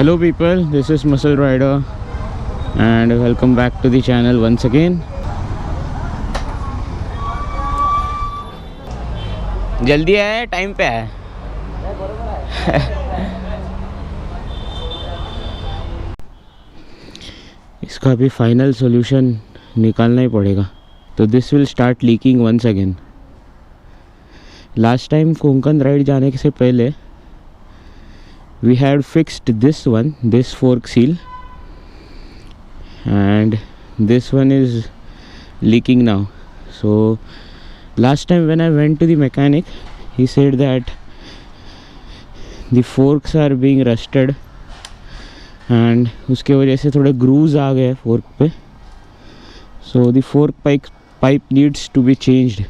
Hello people, this is MuscledRider and welcome back to the channel once again. जल्दी है, time पे है. इसका भी फाइनल सॉल्यूशन निकालना ही पड़ेगा. तो this will start leaking once again. Last time Konkan ride जाने से पहले we had fixed this fork seal, and this one is leaking now. So last time when I went to the mechanic, he said that the forks are being rusted and उसके वजह से थोड़े grooves आ गए fork पे. So the fork pipe needs to be changed.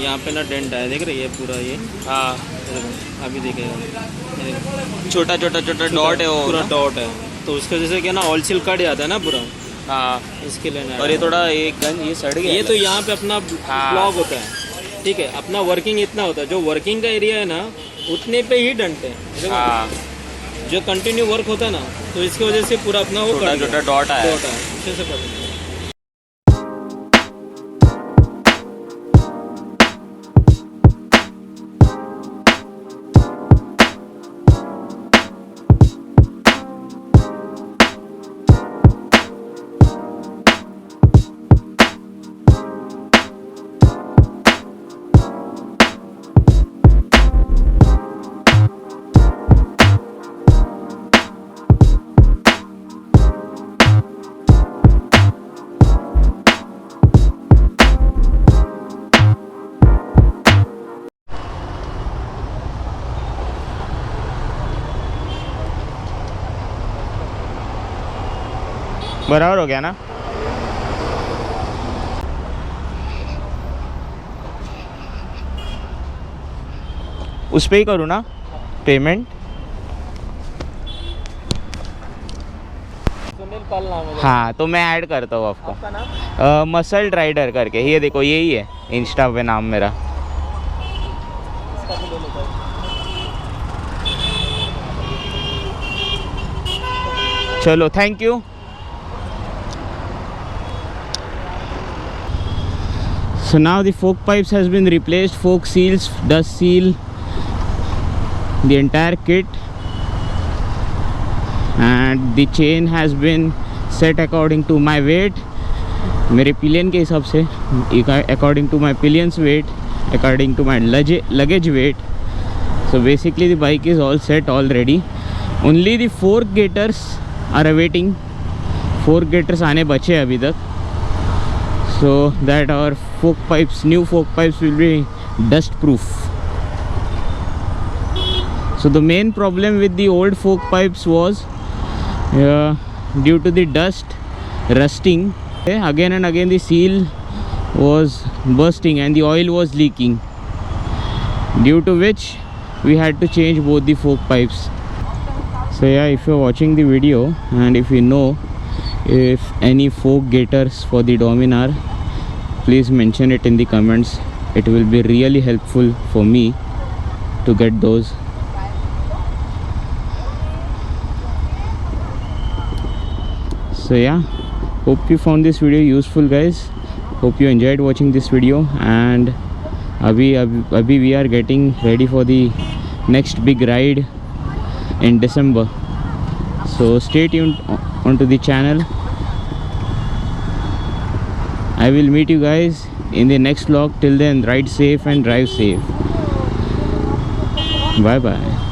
यहाँ पे ना dent है, देख रही है पूरा ये. हाँ अभी देखेगा, छोटा छोटा छोटा डॉट है, वो पूरा डॉट है. तो उसके वजह से क्या ना ऑयल सील कट जाता है ना पूरा. हाँ इसके लिए. और ये थोड़ा एक गन ये सड़ गया. ये तो यहाँ पे अपना ब्लॉक होता है, ठीक है. अपना वर्किंग इतना होता है, जो वर्किंग का एरिया है ना उतने पे ही डंट है. हाँ जो कंटिन्यू वर्क होता है ना, तो इसकी वजह से पूरा अपना वो छोटा छोटा डॉट है. अच्छे से पता. बराबर हो गया ना. उस पे ही करूँ ना पेमेंट. हाँ तो मैं ऐड करता हूँ आपको. आपका नाम मसल्ड-राइडर करके. ये देखो यही है इंस्टा पे नाम मेरा. चलो thank you. So now the fork pipes has been replaced, fork seals, dust seal, the entire kit, and the chain has been set according to my weight. मेरे पिलियन के हिसाब से, according to my pillion's weight, according to my luggage weight. So basically the bike is all set already. Only the fork gaiters are awaiting. Fork gaiters आने बचे अभी तक. So that our new fork pipes will be dust proof. So the main problem with the old fork pipes was due to the dust rusting. Again and again the seal was bursting and the oil was leaking, due to which we had to change both the fork pipes. So yeah, if you're watching the video and if you know if any fork getters for the Dominar, please mention it in the comments. It will be really helpful for me to get those. So yeah, hope you found this video useful, guys. Hope you enjoyed watching this video, and abhi we are getting ready for the next big ride in December. So stay tuned onto the channel. I will meet you guys in the next vlog. Till then, ride safe and drive safe. Bye bye.